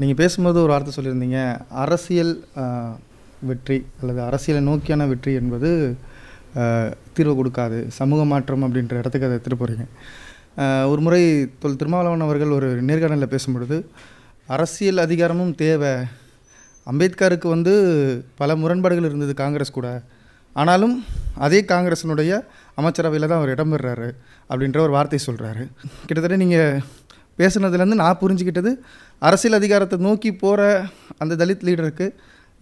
நீங்கள் பேசும்போது ஒரு வார்த்தை சொல்லியிருந்தீங்க, அரசியல் வெற்றி அல்லது அரசியலை நோக்கியான வெற்றி என்பது தீர்வு கொடுக்காது, சமூக மாற்றம் அப்படின்ற இடத்துக்கு அதை எடுத்துகிட்டு போகிறீங்க. ஒரு முறை திருமாவளவன் அவர்கள் ஒரு நேர்காணலில் பேசும்பொழுது அரசியல் அதிகாரமும் தேவை, அம்பேத்கருக்கு பல முரண்பாடுகள் இருந்தது காங்கிரஸ் கூட, ஆனாலும் அதே காங்கிரஸினுடைய அமைச்சரவையில் தான் அவர் இடம்பெறாரு அப்படின்ற ஒரு வார்த்தை சொல்கிறாரு. கிட்டத்தட்ட நீங்கள் பேசுனதுலேருந்து நான் புரிஞ்சுக்கிட்டது, அரசியல் அதிகாரத்தை நோக்கி போகிற அந்த தலித் லீடருக்கு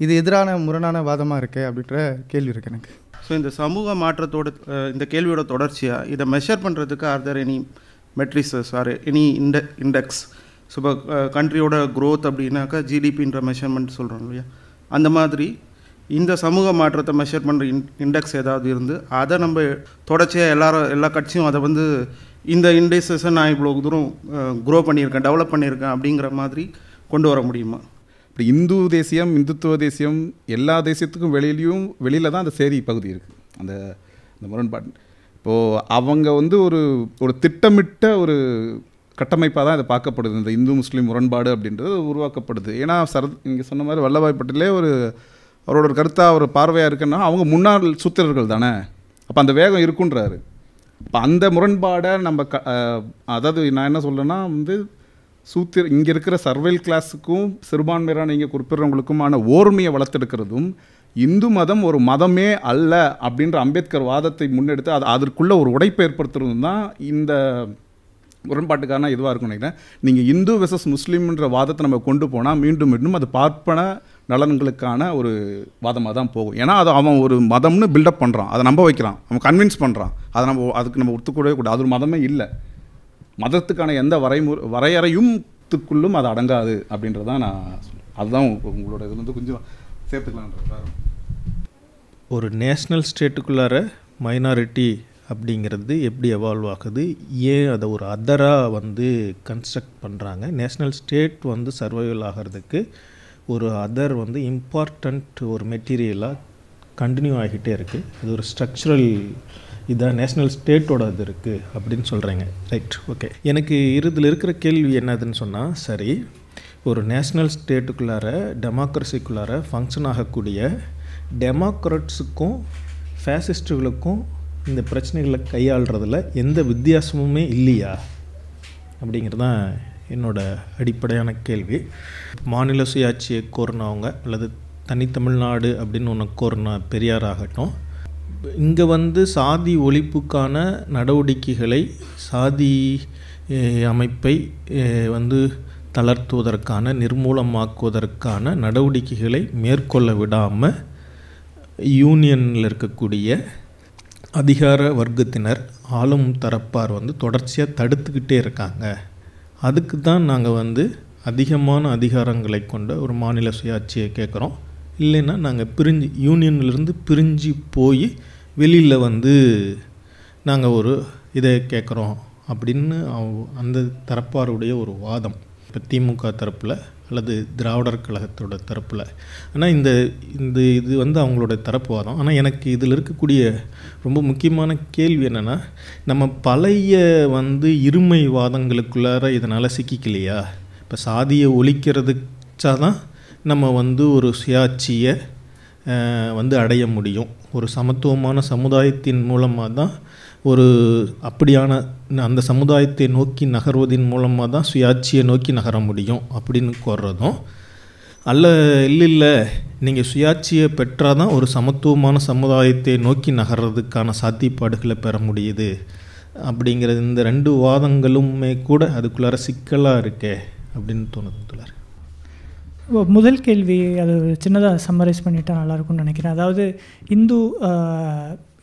இது எதிரான முரணான வாதமாக இருக்கு அப்படின்ற கேள்வி இருக்குது எனக்கு. ஸோ இந்த சமூக மாற்றத்தோட இந்த கேள்வியோட தொடர்ச்சியாக இதை மெஷர் பண்ணுறதுக்கு are there any metrics or any index? So இப்போ கண்ட்ரியோட க்ரோத் அப்படின்னாக்கா ஜிடிபின்ற மெஷர்மெண்ட் சொல்கிறோம் இல்லையா, அந்த மாதிரி இந்த சமூக மாற்றத்தை மெஷர் பண்ணுற இண்டெக்ஸ் ஏதாவது இருந்து அதை நம்ம தொடர்ச்சியாக எல்லா கட்சியும் அதை இந்த இண்டெக்ஸஸை நான் இவ்வளோ தூரம் க்ரோ பண்ணியிருக்கேன், டெவலப் பண்ணியிருக்கேன் அப்படிங்கிற மாதிரி கொண்டு வர முடியுமா? இப்படி இந்து தேசியம், இந்துத்துவ தேசியம் எல்லா தேசியத்துக்கும் வெளியில் தான் அந்த சேரி பகுதி இருக்குது. அந்த முரண்பாடு இப்போது அவங்க ஒரு திட்டமிட்ட ஒரு கட்டமைப்பாக தான் இதை பார்க்கப்படுது. இந்த இந்து முஸ்லீம் முரண்பாடு அப்படின்றது உருவாக்கப்படுது. ஏன்னா இங்கே சொன்ன மாதிரி வல்லபாய் பட்டேலே அவரோட ஒரு கருத்தாக ஒரு பார்வையாக இருக்குன்னா அவங்க முன்னாள் சூத்திரர்கள் தானே, அப்போ அந்த வேகம் இருக்குன்றாரு. இப்போ அந்த முரண்பாடை நம்ம அதாவது நான் என்ன சொல்கிறேன்னா இங்கே இருக்கிற சர்வைல் கிளாஸுக்கும் சிறுபான்மையான இங்கே குறிப்பிட்றவங்களுக்குமான ஓர்மையை வளர்த்தெடுக்கிறதும், இந்து மதம் ஒரு மதமே அல்ல அப்படின்ற அம்பேத்கர் வாதத்தை முன்னெடுத்து அதற்குள்ளே ஒரு உடைப்பை ஏற்படுத்துறதும் தான் இந்த முரண்பாட்டுக்கான இதுவாக இருக்கும்னு நினைக்கிறேன். நீங்கள் இந்து வெர்சஸ் முஸ்லீம்ன்ற வாதத்தை நம்ம கொண்டு போனால் மீண்டும் மீண்டும் அது பார்ப்பன நலன்களுக்கான ஒரு வாதமாக தான் போகும். ஏன்னா அது அவன் ஒரு மதம்னு பில்டப் பண்ணுறான், அதை நம்ப வைக்கிறான், அவன் கன்வின்ஸ் பண்ணுறான், அதுக்கு நம்ம ஒத்துக்கூடவே கூடாது. அது ஒரு மதமே இல்லை, மதத்துக்கான எந்த வரையறையும்த்துக்குள்ளும் அது அடங்காது அப்படின்றதான் நான் சொல்லுவேன். அதுதான் உங்களோட இது கொஞ்சம் சேர்த்துக்கலான்றது. ஒரு நேஷ்னல் ஸ்டேட்டுக்குள்ளார மைனாரிட்டி அப்படிங்கிறது எப்படி எவால்வ் ஆகுது, ஏன் அதை ஒரு அதராக கன்ஸ்ட்ரக்ட் பண்ணுறாங்க? நேஷ்னல் ஸ்டேட் சர்வைவல் ஆகிறதுக்கு ஒரு அதர் இம்பார்ட்டண்ட் ஒரு மெட்டீரியலாக கண்டினியூ ஆகிட்டே இருக்குது. அது ஒரு ஸ்ட்ரக்சரல் இதான் நேஷ்னல் ஸ்டேட்டோட இது இருக்குது அப்படின்னு சொல்கிறீங்க, ரைட்? ஓகே, எனக்கு இதில் இருக்கிற கேள்வி என்னதுன்னு சொன்னால், சரி, ஒரு நேஷ்னல் ஸ்டேட்டுக்குள்ளார டெமோக்ரஸிக்குள்ளார ஃபங்க்ஷன் ஆகக்கூடிய டெமோக்ராட்ஸுக்கும் ஃபேசிஸ்டுகளுக்கும் இந்த பிரச்சனைகளை கையாளுறதுல எந்த வித்தியாசமுமே இல்லையா அப்படிங்கிறது தான் என்னோடய அடிப்படையான கேள்வி. மாநில சுயாட்சியை கோரினவங்க அல்லது தனித்தமிழ்நாடு அப்படின்னு ஒன்று கோரின பெரியார் ஆகட்டும், இங்கே சாதி ஒழிப்புக்கான நடவடிக்கைகளை, சாதி அமைப்பை தளர்த்துவதற்கான, நிர்மூலமாக்குவதற்கான நடவடிக்கைகளை மேற்கொள்ள விடாமல் யூனியனில் இருக்கக்கூடிய அதிகார வர்க்கத்தினர், ஆளும் தரப்பார் தொடர்ச்சியாக தடுத்துக்கிட்டே இருக்காங்க. அதுக்கு தான் நாங்கள் அதிகமான அதிகாரங்களை கொண்ட ஒரு மாநில சுயாட்சியை கேட்குறோம். இல்லைன்னா நாங்கள் யூனியன்லேருந்து பிரிஞ்சு போய் வெளியில் நாங்கள் ஒரு இதை கேட்குறோம் அப்படின்னு அந்த தரப்பாருடைய ஒரு வாதம். இப்போ திமுக தரப்பில் அல்லது திராவிடர் கழகத்தோட தரப்பில். ஆனால் இந்த இது அவங்களோட தரப்பு வாதம். ஆனால் எனக்கு இதில் இருக்கக்கூடிய ரொம்ப முக்கியமான கேள்வி என்னென்னா, நம்ம பழைய இருமை வாதங்களுக்குள்ளார இதனால் சிக்கிக்கலையா? இப்போ சாதியை ஒழிக்கிறதுச்சாதான் நம்ம ஒரு சுயாட்சியை அடைய முடியும். ஒரு சமத்துவமான சமுதாயத்தின் மூலமாக தான் அப்படியான அந்த சமுதாயத்தை நோக்கி நகர்வதன் மூலமாக தான் சுயாட்சியை நோக்கி நகர முடியும் அப்படின்னு கோர்றதும், இல்லை நீங்கள் சுயாட்சியை பெற்றால் தான் ஒரு சமத்துவமான சமுதாயத்தை நோக்கி நகர்றதுக்கான சாத்தியப்பாடுகளை பெற முடியுது அப்படிங்கிறது, இந்த ரெண்டு வாதங்களுமே கூட அதுக்குள்ளார சிக்கலாக இருக்கே அப்படின்னு தோணுது. முதல் கேள்வி அது சின்னதாக சம்மரைஸ் பண்ணிட்டால் நல்லாயிருக்கும்னு நினைக்கிறேன். அதாவது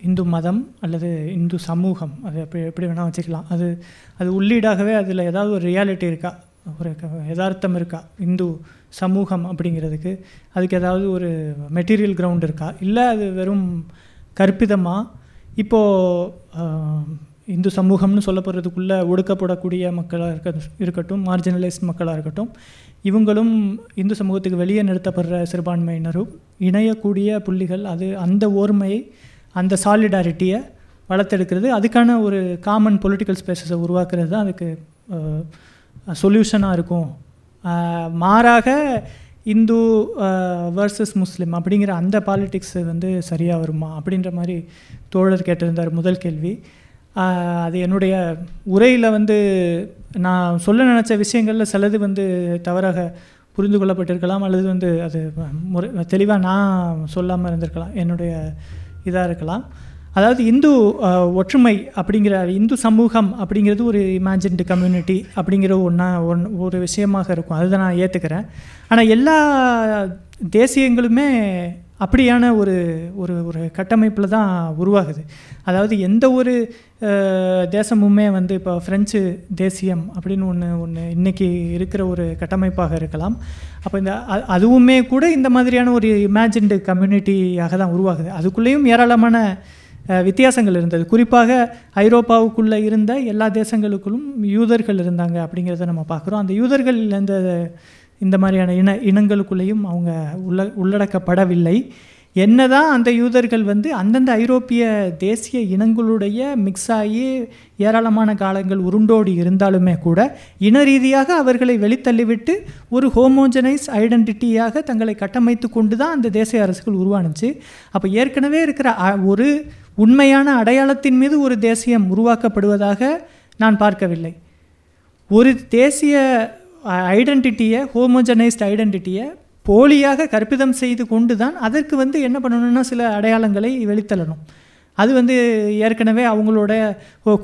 இந்து மதம் அல்லது இந்து சமூகம், அது எப்படி வேணால் வச்சுக்கலாம். அது உள்ளீடாகவே அதில் ஏதாவது ஒரு ரியாலிட்டி இருக்கா, ஒரு யதார்த்தம் இருக்கா இந்து சமூகம் அப்படிங்கிறதுக்கு? அதுக்கு ஏதாவது ஒரு மெட்டீரியல் கிரவுண்ட் இருக்கா, இல்லை அது வெறும் கற்பிதமாக? இப்போது இந்து சமூகம்னு சொல்லப்படுறதுக்குள்ளே ஒடுக்கப்படக்கூடிய மக்களாக இருக்கட்டும், மார்ஜினலைஸ்ட் மக்களாக இருக்கட்டும், இவங்களும் இந்து சமூகத்துக்கு வெளியே நிறுத்தப்படுற சிறுபான்மையினரும் இணையக்கூடிய புள்ளிகள். அந்த ஓர்மையை, அந்த சாலிடாரிட்டியை வளர்த்தெடுக்கிறது, அதுக்கான ஒரு காமன் பொலிட்டிக்கல் ஸ்பேஸஸை உருவாக்குறது தான் அதுக்கு சொல்யூஷனாக இருக்கும் மாறாக இந்து வர்சஸ் முஸ்லீம் அப்படிங்கிற அந்த பாலிட்டிக்ஸ் வந்து சரியாக வருமா அப்படின்ற மாதிரி தோழர் கேட்டிருந்தார் முதல் கேள்வி. அது என்னுடைய உரையில் வந்து நான் சொல்ல நினச்ச விஷயங்களில் சிலது வந்து தவறாக புரிந்து கொள்ளப்பட்டிருக்கலாம், அல்லது வந்து அது தெளிவாக நான் சொல்லாமல் இருந்திருக்கலாம், என்னுடைய இதாக இருக்கலாம். அதாவது இந்து ஒற்றுமை அப்படிங்கிற இந்து சமூகம் அப்படிங்கிறது ஒரு இமேஜின்டு கம்யூனிட்டி அப்படிங்கிற ஒரு விஷயமாக இருக்கும், அதுதான் நான் ஏற்றுக்கிறேன். ஆனால் எல்லா தேசியங்களுமே அப்படியான ஒரு ஒரு ஒரு கட்டமைப்பில் தான் உருவாகுது. அதாவது எந்த ஒரு தேசமுமே வந்து இப்போ ஃப்ரெஞ்சு தேசியம் அப்படின்னு ஒன்று இன்றைக்கி இருக்கிற ஒரு கட்டமைப்பாக இருக்கலாம். அப்போ இந்த அதுவுமே கூட இந்த மாதிரியான ஒரு இமேஜின்டு கம்யூனிட்டியாக தான் உருவாகுது. அதுக்குள்ளேயும் ஏராளமான வித்தியாசங்கள் இருந்தது. குறிப்பாக ஐரோப்பாவுக்குள்ளே இருந்த எல்லா தேசங்களுக்குள்ளும் யூதர்கள் இருந்தாங்க அப்படிங்கிறத நம்ம பார்க்குறோம். அந்த யூதர்கள் இந்த மாதிரியான இனங்களுக்குள்ளேயும் அவங்க உள்ளடக்கப்படவில்லை. என்னதான் அந்த யூதர்கள் வந்து அந்தந்த ஐரோப்பிய தேசிய இனங்களுடைய மிக்ஸ் ஆகி ஏராளமான காலங்கள் உருண்டோடி இருந்தாலுமே கூட இன ரீதியாக அவர்களை வெளித்தள்ளிவிட்டு ஒரு ஹோமோஜனைஸ் ஐடென்டிட்டியாக தங்களை கட்டமைத்து கொண்டு தான் அந்த தேசிய அரசுகள் உருவானுச்சு. அப்போ ஏற்கனவே இருக்கிற ஒரு உண்மையான அடையாளத்தின் மீது ஒரு தேசியம் உருவாக்கப்படுவதாக நான் பார்க்கவில்லை. ஒரு தேசிய ஐடென்டிட்டியை, ஹோமோஜனைஸ்ட் ஐடென்டிட்டியை போலியாக கற்பிதம் செய்து கொண்டு தான் அதற்கு வந்து என்ன பண்ணணும்னா சில அடையாளங்களை வெளித்தள்ளணும். அது வந்து ஏற்கனவே அவங்களோட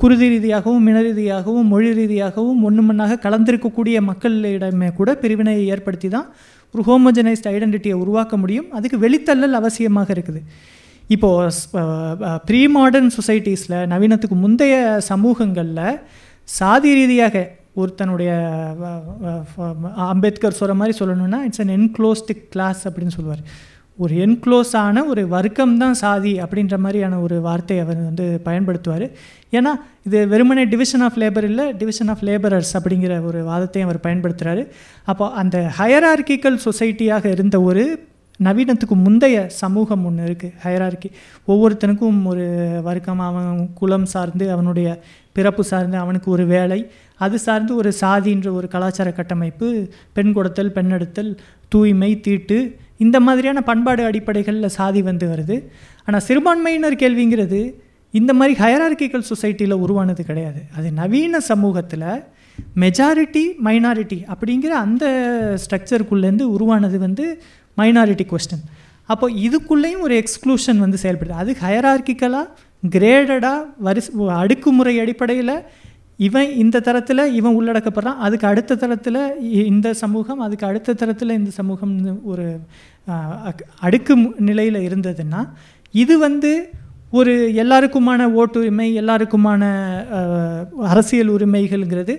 குருதி ரீதியாகவும் இன ரீதியாகவும் மொழி ரீதியாகவும் ஒன்றுமண்ணாக கலந்திருக்கக்கூடிய மக்களிடமே கூட பிரிவினையை ஏற்படுத்தி தான் ஒரு ஹோமோஜனைஸ்ட் ஐடென்டிட்டியை உருவாக்க முடியும். அதுக்கு வெளித்தள்ளல் அவசியமாக இருக்குது. இப்போது ப்ரீ மாடர்ன் சொசைட்டிஸில், நவீனத்துக்கு முந்தைய சமூகங்களில் சாதி ரீதியாக ஒருத்தனுடைய அம்பேத்கர் சொல்கிற மாதிரி சொல்லணும்னா இட்ஸ் அன் என்க்ளோஸ்டு கிளாஸ் அப்படின்னு சொல்லுவார். ஒரு என்க்ளோஸ் ஆன ஒரு வர்க்கம் தான் சாதி அப்படின்ற மாதிரியான ஒரு வார்த்தையை அவர் வந்து பயன்படுத்துவார். ஏன்னா இது வெறுமனே டிவிஷன் ஆஃப் லேபர் இல்லை, டிவிஷன் ஆஃப் லேபரர்ஸ் அப்படிங்கிற ஒரு வாதத்தையும் அவர் பயன்படுத்துகிறாரு. அப்போ அந்த ஹையரார்கிக்கல் சொசைட்டியாக இருந்த ஒரு நவீனத்துக்கு முந்தைய சமூகம் ஒன்று இருக்குது, ஹையரார்கி. ஒவ்வொருத்தனுக்கும் ஒரு வர்க்கம், அவன் குலம் சார்ந்து, அவனுடைய பிறப்பு சார்ந்து அவனுக்கு ஒரு வேலை, அது சார்ந்து ஒரு சாதின்ற ஒரு கலாச்சார கட்டமைப்பு, பெண் கொடுத்தல், பெண்ணெடுத்தல், தூய்மை, தீட்டு, இந்த மாதிரியான பண்பாடு அடிப்படைகளில் சாதி வந்து வருது. ஆனால் சிறுபான்மையினர் கேள்விங்கிறது இந்த மாதிரி ஹையரார்கிக்கல் சொசைட்டியில் உருவானது கிடையாது. அது நவீன சமூகத்தில் மெஜாரிட்டி மைனாரிட்டி அப்படிங்கிற அந்த ஸ்ட்ரக்சருக்குள்ளேருந்து உருவானது வந்து மைனாரிட்டி கொஸ்டின். அப்போ இதுக்குள்ளேயும் ஒரு எக்ஸ்க்ளூஷன் வந்து செயல்படுது. அது ஹையரார்கிக்கலாக கிரேடடாக அடுக்குமுறை அடிப்படையில் இவன் இந்த தரத்தில் இவன் உள்ளடக்கப்படுறான், அதுக்கு அடுத்த தரத்தில் இந்த சமூகம், அதுக்கு அடுத்த தரத்தில் இந்த சமூகம் ஒரு அடுக்கு நிலையில் இருந்ததுன்னா இது வந்து ஒரு எல்லாருக்குமான ஓட்டுரிமை, எல்லாருக்குமான அரசியல் உரிமைகள்ங்கிறது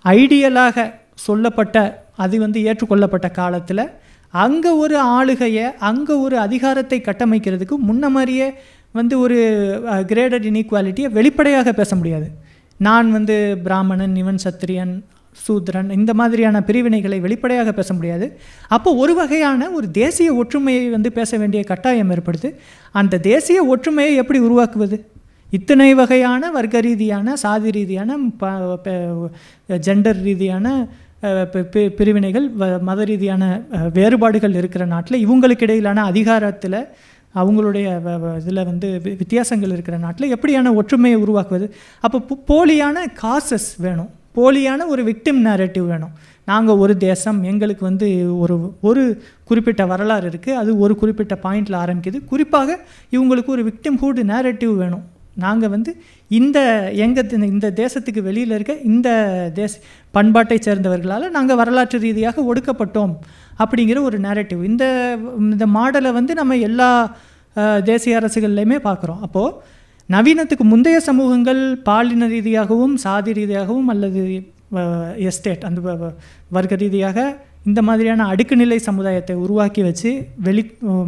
ஐடியலாக சொல்லப்பட்ட, அது வந்து ஏற்றுக்கொள்ளப்பட்ட காலத்தில் அங்கே ஒரு ஆளுகையை, அங்கே ஒரு அதிகாரத்தை கட்டமைக்கிறதுக்கு முன்ன மாதிரியே வந்து ஒரு கிரேடட் இன்இக்வாலிட்டியை வெளிப்படையாக பேச முடியாது. நான் வந்து பிராமணன், இவன் சத்திரியன், சூத்ரன், இந்த மாதிரியான பிரிவினைகளை வெளிப்படையாக பேச முடியாது. அப்போ ஒரு வகையான ஒரு தேசிய ஒற்றுமையை வந்து பேச வேண்டிய கட்டாயம் ஏற்படுது. அந்த தேசிய ஒற்றுமையை எப்படி உருவாக்குவது? இத்தனை வகையான வர்க்க ரீதியான, சாதி ரீதியான, ஜெண்டர் ரீதியான பிரிவினைகள், மத ரீதியான வேறுபாடுகள் இருக்கிற நாட்டில், இவங்களுக்கு இடையிலான அதிகாரத்தில் அவங்களுடைய இதில் வந்து வித்தியாசங்கள் இருக்கிற நாட்டில் எப்படியான ஒற்றுமையை உருவாக்குவது? அப்போ போலியான காசஸ் வேணும், போலியான ஒரு விக்டிம் நேரேட்டிவ் வேணும். நாங்கள் ஒரு தேசம், எங்களுக்கு வந்து ஒரு குறிப்பிட்ட வரலாறு இருக்குது, அது ஒரு குறிப்பிட்ட பாயிண்டில் ஆரம்பிக்குது. குறிப்பாக இவங்களுக்கு ஒரு விக்டிம்ஹுட் நேரேட்டிவ் வேணும். நாங்கள் வந்து இந்த தேசத்துக்கு வெளியில் இருக்க இந்த பண்பாட்டை சேர்ந்தவர்களால் நாங்கள் வரலாற்று ரீதியாக ஒடுக்கப்பட்டோம் அப்படிங்கிற ஒரு நேரேட்டிவ். இந்த மாடலை வந்து நம்ம எல்லா தேசிய அரசுகள்லையுமே பார்க்குறோம். அப்போது நவீனத்துக்கு முந்தைய சமூகங்கள் பாலின ரீதியாகவும் சாதி ரீதியாகவும் அல்லது எஸ்டேட் அந்த வர்க்க ரீதியாக இந்த மாதிரியான அடுக்குநிலை சமுதாயத்தை உருவாக்கி வச்சு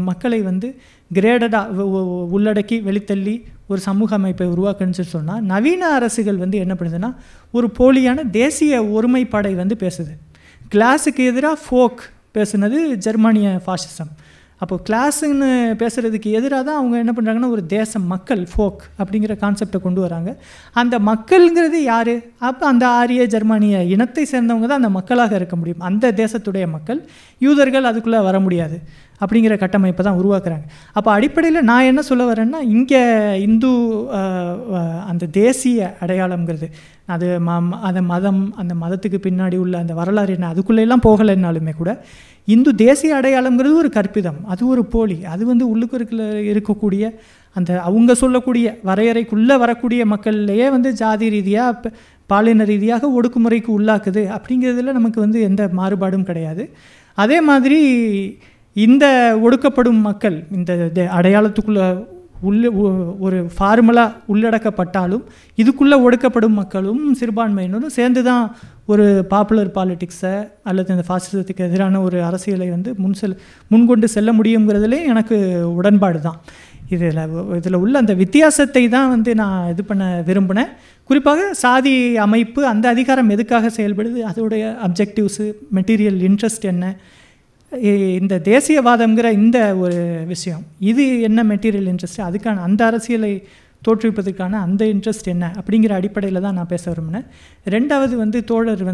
மக்களை வந்து கிரேடடாக உள்ளடக்கி வெளித்தள்ளி ஒரு சமூக அமைப்பை உருவாக்குன்னு சொன்னால், நவீன அரசுகள் வந்து என்ன பண்ணுதுன்னா ஒரு போலியான தேசிய ஒருமைப்பாடை வந்து பேசுது. கிளாஸுக்கு எதிராக ஃபோக் பேசுனது ஜெர்மானிய ஃபாசிசம். அப்போது கிளாஸுன்னு பேசுகிறதுக்கு எதிராக தான் அவங்க என்ன பண்ணுறாங்கன்னா ஒரு தேச மக்கள் ஃபோக் அப்படிங்கிற கான்செப்டை கொண்டு வராங்க. அந்த மக்கள்ங்கிறது யார்? அப்போ அந்த ஆரிய ஜெர்மானிய இனத்தை சேர்ந்தவங்க தான் அந்த மக்களாக இருக்க முடியும். அந்த தேசத்துடைய மக்கள், யூதர்கள் அதுக்குள்ளே வர முடியாது அப்படிங்கிற கட்டமைப்பை தான் உருவாக்குறாங்க. அப்போ அடிப்படையில் நான் என்ன சொல்ல வரேன்னா, இங்கே இந்து அந்த தேசிய அடையாளம்ங்கிறது அது அந்த மதம், அந்த மதத்துக்கு பின்னாடி உள்ள அந்த வரலாறு என்ன, அதுக்குள்ளெல்லாம் போகலைன்னாலுமே கூட இந்து தேசிய அடையாளம்ங்கிறது ஒரு கற்பிதம், அது ஒரு போலி. அது உள்ளுக்கு இருக்கக்கூடிய அந்த அவங்க சொல்லக்கூடிய வரையறைக்குள்ளே வரக்கூடிய மக்கள்லேயே ஜாதி ரீதியாக பாலின ரீதியாக ஒடுக்குமுறைக்கு உள்ளாக்குது. அப்படிங்கிறதுல நமக்கு எந்த மாறுபாடும் கிடையாது. அதே மாதிரி இந்த ஒடுக்கப்படும் மக்கள் இந்த அடையாளத்துக்குள்ளே ஒரு ஃபார்முலாக உள்ளடக்கப்பட்டாலும் இதுக்குள்ளே ஒடுக்கப்படும் மக்களும் சிறுபான்மையினரும் சேர்ந்து தான் ஒரு பாப்புலர் பாலிட்டிக்ஸை அல்லது இந்த ஃபாசிசத்துக்கு எதிரான ஒரு அரசியலை முன்கொண்டு செல்ல முடியுங்கிறதுலே எனக்கு உடன்பாடு தான். இதில் உள்ள அந்த வித்தியாசத்தை தான் நான் இது பண்ண விரும்பினேன். குறிப்பாக சாதி அமைப்பு, அந்த அதிகாரம் எதுக்காக செயல்படுது, அதோடைய அப்ஜெக்டிவ்ஸு, மெட்டீரியல் இன்ட்ரெஸ்ட் என்ன, இந்த தேசியவாதம்ங்கிற இந்த ஒரு விஷயம் இது என்ன மெட்டீரியல் இன்ட்ரெஸ்ட், அதுக்கான அந்த அரசியலை தோற்றுவிப்பதற்கான அந்த இன்ட்ரெஸ்ட் என்ன அப்படிங்கிற அடிப்படையில் தான் நான் பேச விரும்பினேன். ரெண்டாவது தோழர்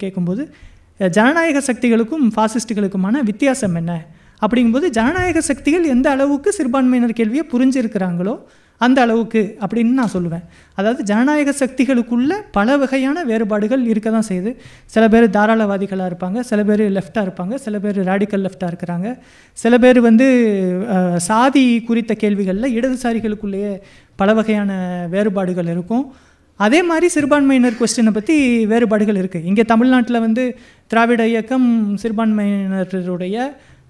கேட்கும்போது ஜனநாயக சக்திகளுக்கும் ஃபாசிஸ்டுகளுக்குமான வித்தியாசம் என்ன அப்படிங்கும்போது, ஜனநாயக சக்திகள் எந்த அளவுக்கு சிறுபான்மையினர் கேள்வியை புரிஞ்சிருக்கிறாங்களோ அந்த அளவுக்கு அப்படின்னு நான் சொல்லுவேன். அதாவது ஜனநாயக சக்திகளுக்குள்ள பல வகையான வேறுபாடுகள் இருக்க தான் செய்யுது. சில பேர் தாராளவாதிகளாக இருப்பாங்க, சில பேர் லெஃப்டாக இருப்பாங்க, சில பேர் ரேடிக்கல் லெஃப்டாக இருக்கிறாங்க, சில பேர் சாதி குறித்த கேள்விகளில் இடதுசாரிகளுக்குள்ளேயே பல வகையான வேறுபாடுகள் இருக்கும். அதே மாதிரி சிறுபான்மையினர் கொஸ்டினை பற்றி வேறுபாடுகள் இருக்குது. இங்கே தமிழ்நாட்டில் திராவிட இயக்கம் சிறுபான்மையினருடைய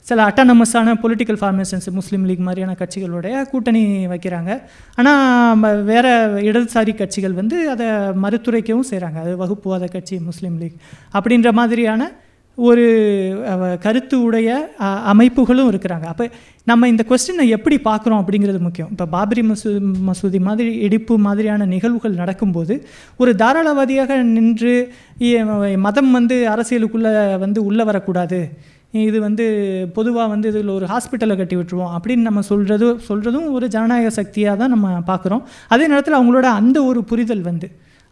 சில அட்டானமஸான பொலிட்டிக்கல் ஃபார்மேஷன்ஸ், முஸ்லீம் லீக் மாதிரியான கட்சிகளுடைய கூட்டணி வைக்கிறாங்க. ஆனால் வேறு இடதுசாரி கட்சிகள் அதை மறுத்துரைக்கவும் செய்கிறாங்க. அது வகுப்புவாத கட்சி முஸ்லீம் லீக் அப்படின்ற மாதிரியான ஒரு கருத்து உடைய அமைப்புகளும் இருக்கிறாங்க. அப்போ நம்ம இந்த கொஸ்டினை எப்படி பார்க்குறோம் அப்படிங்கிறது முக்கியம். இப்போ பாபரி மசூதி மாதிரி இடிப்பு மாதிரியான நிகழ்வுகள் நடக்கும்போது ஒரு தாராளவாதியாக நின்று மதம் அரசியலுக்குள்ளே உள்ளே வரக்கூடாது, இது பொதுவாக இதில் ஒரு ஹாஸ்பிட்டலை கட்டி விட்டுருவோம் அப்படின்னு நம்ம சொல்கிறதும் ஒரு ஜனநாயக சக்தியாக தான் நம்ம பார்க்குறோம். அதே நேரத்தில் அவங்களோட அந்த ஒரு புரிதல்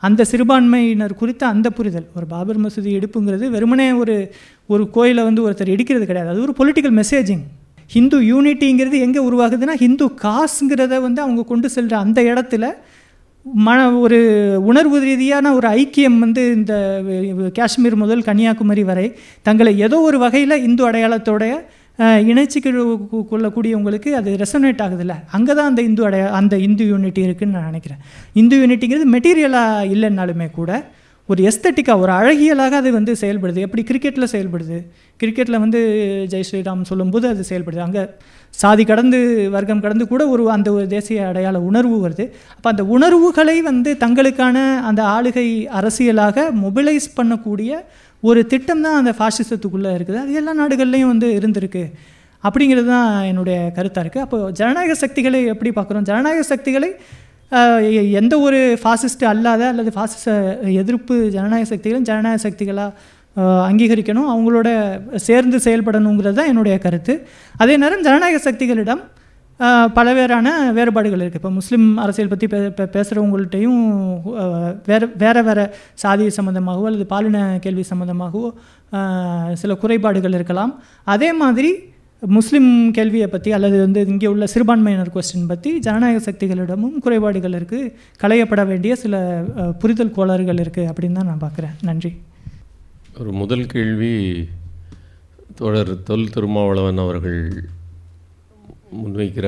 அந்த சிறுபான்மையினர் குறித்த அந்த புரிதல், ஒரு பாபர் மசூதி இடிப்புங்கிறது வெறுமனே ஒரு கோயிலை ஒருத்தர் இடிக்கிறது கிடையாது, அது ஒரு பொலிட்டிக்கல் மெசேஜிங். ஹிந்து யூனிட்டிங்கிறது எங்கே உருவாகுதுன்னா, ஹிந்து காசுங்கிறத அவங்க கொண்டு செல்கிற அந்த இடத்துல ஒரு உணர்வு ரீதியான ஒரு ஐக்கியம் இந்த காஷ்மீர் முதல் கன்னியாகுமரி வரை தங்களை ஏதோ ஒரு வகையில் இந்து அடையாளத்தோடைய இணைச்சி கொள்ளக்கூடியவங்களுக்கு அது ரெசனேட் ஆகுதில்ல, அங்கே தான் அந்த இந்து யூனிட்டி இருக்குதுன்னு நான் நினைக்கிறேன். இந்து யூனிட்டிங்கிறது மெட்டீரியலாக இல்லைன்னாலுமே கூட ஒரு எஸ்தட்டிக்காக, ஒரு அழகியலாக அது செயல்படுது. எப்படி கிரிக்கெட்டில் செயல்படுது, கிரிக்கெட்டில் ஜெய் ஸ்ரீராம் சொல்லும்போது அது செயல்படுது. அங்கே சாதி கடந்து வர்க்கம் கடந்து கூட அந்த ஒரு தேசிய அடையாள உணர்வு வருது. அப்போ அந்த உணர்வுகளை தங்களுக்கான அந்த ஆளுகை அரசியலாக மொபிலைஸ் பண்ணக்கூடிய ஒரு திட்டம் தான் அந்த ஃபாசிசத்துக்குள்ளே இருக்குது. அது எல்லா நாடுகள்லேயும் இருந்திருக்கு அப்படிங்கிறது தான் என்னுடைய கருத்தாக இருக்குது. அப்போ ஜனநாயக சக்திகளை எப்படி பார்க்குறோம்? ஜனநாயக சக்திகளை எந்த ஒரு ஃபாசிஸ்ட் அல்லாத அல்லது ஃபாசிச எதிர்ப்பு ஜனநாயக சக்திகளும் ஜனநாயக சக்திகளாக அங்கீகரிக்கணும், அவங்களோட சேர்ந்து செயல்படணுங்கிறது தான் என்னுடைய கருத்து. அதே நேரம் ஜனநாயக சக்திகளிடம் பலவேறான வேறுபாடுகள் இருக்குது. இப்போ முஸ்லீம் அரசியல் பற்றி பேசுகிறவங்கள்ட்டையும் வேறு சாதி சம்மந்தமாகவோ அல்லது பாலின கேள்வி சம்மந்தமாகவோ சில குறைபாடுகள் இருக்கலாம். அதே மாதிரி முஸ்லீம் கேள்வியை பற்றி அல்லது இங்கே உள்ள சிறுபான்மையினர் கொஸ்டின் பற்றி ஜனநாயக சக்திகளிடமும் குறைபாடுகள் இருக்குது, களையப்பட வேண்டிய சில புரிதல் கோளாறுகள் இருக்குது அப்படின்னு தான் நான் பார்க்குறேன். நன்றி. ஒரு முதல் கேள்வி தோழர் தொல் திருமாவளவன் அவர்கள் முன்வைக்கிற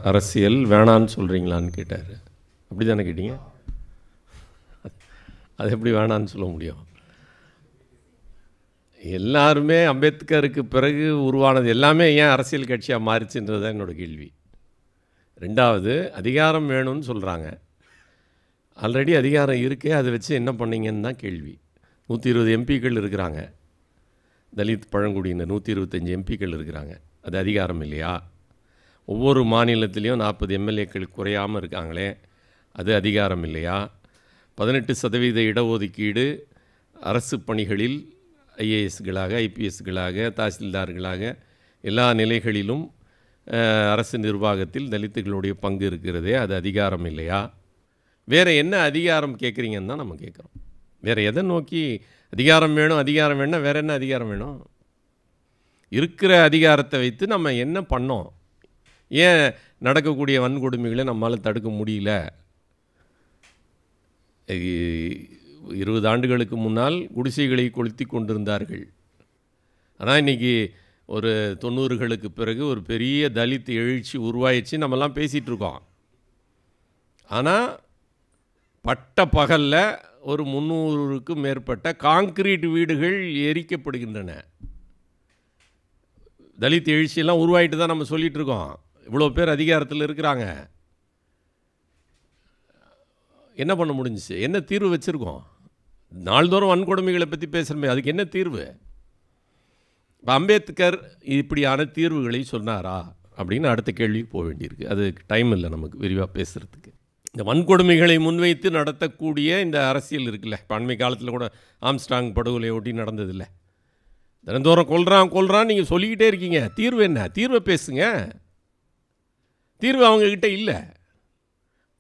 அரசியல் வேணான்னு சொல்கிறீங்களான்னு கேட்டார். அப்படி தானே கேட்டீங்க? அது எப்படி வேணான்னு சொல்ல முடியும்? எல்லாருமே அம்பேத்கருக்கு பிறகு உருவானது எல்லாமே ஏன் அரசியல் கட்சியாக மாறிச்சுன்றது தான் என்னோடய கேள்வி. ரெண்டாவது, அதிகாரம் வேணும்னு சொல்கிறாங்க. ஆல்ரெடி அதிகாரம் இருக்கே, அதை வச்சு என்ன பண்ணீங்கன்னு தான் கேள்வி. 120 எம்பிக்கள் இருக்கிறாங்க, தலித் பழங்குடியினர் 125 எம்பிக்கள் இருக்கிறாங்க. அது அதிகாரம் இல்லையா? ஒவ்வொரு மாநிலத்திலையும் 40 எம்எல்ஏக்கள் குறையாமல் இருக்காங்களே, அது அதிகாரம் இல்லையா? 18% இடஒதுக்கீடு அரசு பணிகளில் ஐஏஎஸ்களாக ஐபிஎஸ்களாக தாசில்தார்களாக எல்லா நிலைகளிலும் அரசு நிர்வாகத்தில் தலித்துகளுடைய பங்கு இருக்கிறதே, அது அதிகாரம் இல்லையா? வேறு என்ன அதிகாரம் கேட்குறீங்கன்னு தான் நம்ம கேட்குறோம். வேறு எதை நோக்கி அதிகாரம் வேணும், அதிகாரம் வேணும்னா வேறு என்ன அதிகாரம் வேணும்? இருக்கிற அதிகாரத்தை வைத்து நம்ம என்ன பண்ணோம்? ஏன் நடக்கக்கூடிய வன்கொடுமைகளை நம்மளால் தடுக்க முடியல? 20 ஆண்டுகளுக்கு முன்னால் குடிசைகளை கொளுத்தி கொண்டிருந்தார்கள். ஆனால் இன்றைக்கி ஒரு 90களுக்கு பிறகு ஒரு பெரிய தலித் எழுச்சி உருவாயிடுச்சு, நம்மெல்லாம் பேசிகிட்ருக்கோம். ஆனால் பட்ட பகலில் ஒரு 300க்கும் மேற்பட்ட காங்கிரீட் வீடுகள் எரிக்கப்படுகின்றன. தலித் எழுச்சியெல்லாம் உருவாயிட்டு தான் நம்ம சொல்லிகிட்டு இருக்கோம். இவ்வளோ பேர் அதிகாரத்தில் இருக்கிறாங்க. என்ன பண்ண முடிஞ்சிச்சு? என்ன தீர்வு வச்சுருக்கோம்? நாள்தோறும் வன்கொடுமைகளை பற்றி பேசுகிறோமே, அதுக்கு என்ன தீர்வு? இப்போ அம்பேத்கர் இப்படியான தீர்வுகளை சொன்னாரா அப்படின்னு அடுத்த கேள்விக்கு போக வேண்டியிருக்கு. அது டைம் இல்லை நமக்கு விரிவாக பேசுகிறதுக்கு. இந்த வன்கொடுமைகளை முன்வைத்து நடத்தக்கூடிய இந்த அரசியல் இருக்குல்ல, இப்போ அண்மை காலத்தில் கூட ஆம்ஸ்டாங் படுகொலை ஒட்டி நடந்ததில்லை. தினந்தோறும் கொல்றான் நீங்கள் சொல்லிக்கிட்டே இருக்கீங்க. தீர்வு என்ன? தீர்வை பேசுங்க. தீர்வு அவங்கக்கிட்ட இல்லை.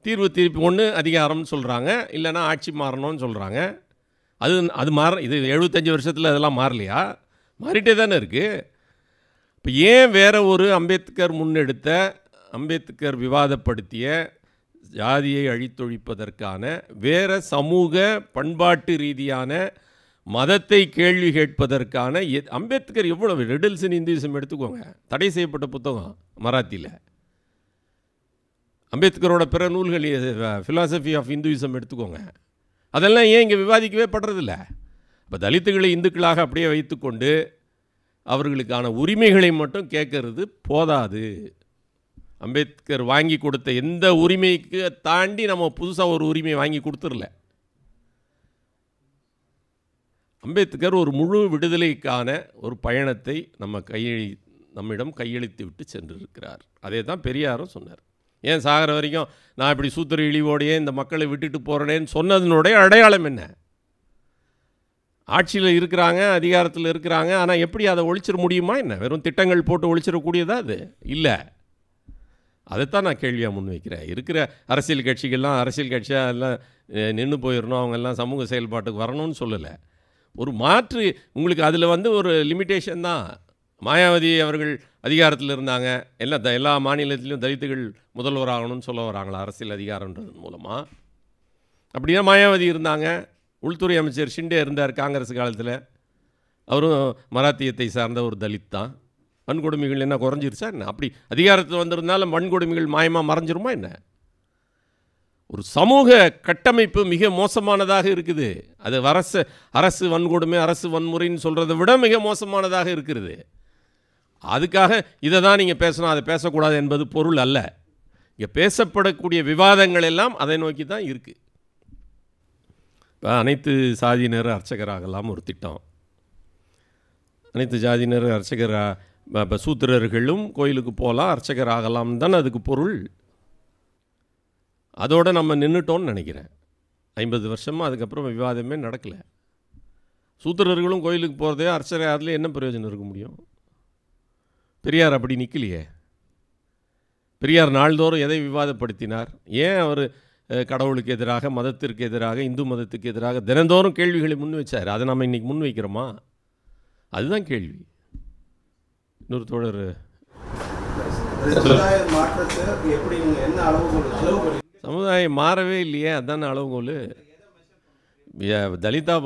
தீர்வு திருப்பி ஒன்று அதிகாரம்னு சொல்கிறாங்க, இல்லைன்னா ஆட்சி மாறணும்னு சொல்கிறாங்க. அது இது 75 வருஷத்தில் அதெல்லாம் மாறலையா? மாறிட்டே தானே இருக்குது. இப்போ ஏன் வேறு ஒரு அம்பேத்கர் விவாதப்படுத்திய ஜாதியை அழித்தொழிப்பதற்கான வேறு சமூக பண்பாட்டு ரீதியான மதத்தை கேள்வி கேட்பதற்கான அம்பேத்கர் எவ்வளவு ரிடில்ஸ் இன் இந்துயிசம் எடுத்துக்கோங்க, தடை செய்யப்பட்ட புத்தகம் மராத்தியில். அம்பேத்கரோட பிற நூல்கள் ஃபிலாசபி ஆஃப் இந்துயிசம் எடுத்துக்கோங்க. அதெல்லாம் ஏன் இங்கே விவாதிக்கவே படுறதில்ல? இப்போ தலித்துகளை இந்துக்களாக அப்படியே வைத்துக்கொண்டு அவர்களுக்கான உரிமைகளை மட்டும் கேட்கறது போதாது. அம்பேத்கர் வாங்கி கொடுத்த எந்த உரிமைக்கு தாண்டி நம்ம புதுசாக ஒரு உரிமையை வாங்கி கொடுத்துடல. அம்பேத்கர் ஒரு முழு விடுதலைக்கான ஒரு பயணத்தை நம்மிடம் கையளித்து விட்டு சென்றிருக்கிறார். அதே தான் பெரியாரும் சொன்னார். ஏன் சாகிற வரைக்கும் நான் இப்படி சூத்திர இழிவோடையே இந்த மக்களை விட்டுட்டு போகிறேன்னு சொன்னதனுடைய அடையாளம் என்ன? ஆட்சியில் இருக்கிறாங்க, அதிகாரத்தில் இருக்கிறாங்க, ஆனால் எப்படி அதை ஒழிச்சிட முடியுமா என்ன? வெறும் திட்டங்கள் போட்டு ஒழிச்சிடக்கூடியதா? அது இல்லை. அதைத்தான் நான் கேள்வியாக முன்வைக்கிறேன். இருக்கிற அரசியல் கட்சியாக எல்லாம் நின்று போயிடணும், அவங்கெல்லாம் சமூக செயல்பாட்டுக்கு வரணும்னு சொல்லலை. ஒரு மாற்று உங்களுக்கு அதில் ஒரு லிமிட்டேஷன் தான். மாயாவதி அவர்கள் அதிகாரத்தில் இருந்தாங்க, எல்லா மாநிலத்திலையும் தலித்துகள் முதல்வராகணும்னு சொல்ல வராங்களா அரசியல் அதிகாரன்றது மூலமாக? அப்படின்னா மாயாவதி இருந்தாங்க, உள்துறை அமைச்சர் ஷிண்டே இருந்தார் காங்கிரஸ் காலத்தில், அவரும் மராத்தியத்தை சார்ந்த ஒரு தலித் தான். வன்கொடுமைகள் என்ன குறைஞ்சிருச்சா என்ன? அப்படி அதிகாரத்தில் வந்திருந்தாலும் வன்கொடுமைகள் மாயமாக மறைஞ்சிருமா என்ன? ஒரு சமூக கட்டமைப்பு மிக மோசமானதாக இருக்குது. அது அரசு வன்கொடுமை, அரசு வன்முறைன்னு சொல்கிறத விட மிக மோசமானதாக இருக்கிறது. அதுக்காக இதை தான் நீங்கள் பேசணும், அதை பேசக்கூடாது என்பது பொருள் அல்ல. இங்கே பேசப்படக்கூடிய விவாதங்கள் எல்லாம் அதை நோக்கி தான் இருக்குது. இப்போ அனைத்து சாதியினர் அர்ச்சகராகலாம் ஒரு திட்டம். அனைத்து ஜாதியினர் அர்ச்சகராக, இப்போ சூத்திரர்களும் கோயிலுக்கு போகலாம், அர்ச்சகர் ஆகலாம் தானே அதுக்கு பொருள். அதோடு நம்ம நின்றுட்டோன்னு நினைக்கிறேன். 50 வருஷமாக அதுக்கப்புறம் விவாதமே நடக்கலை. சூத்திரர்களும் கோயிலுக்கு போகிறதே அர்ச்சகர் அதில் என்ன பிரயோஜனம் இருக்க முடியும்? பெரியார் அப்படி நிற்கலையே. பெரியார் நாள்தோறும் எதை விவாதப்படுத்தினார்? ஏன் அவர் கடவுளுக்கு எதிராக, மதத்திற்கு எதிராக, இந்து மதத்துக்கு எதிராக தினந்தோறும் கேள்விகளை முன் வச்சார். அதை நம்ம இன்றைக்கி முன் வைக்கிறோமா? அதுதான் கேள்வி. இன்னொரு தோழர் சமுதாயம் மாறவே இல்லையே, அதுதானே அளவுகோல். தலிதா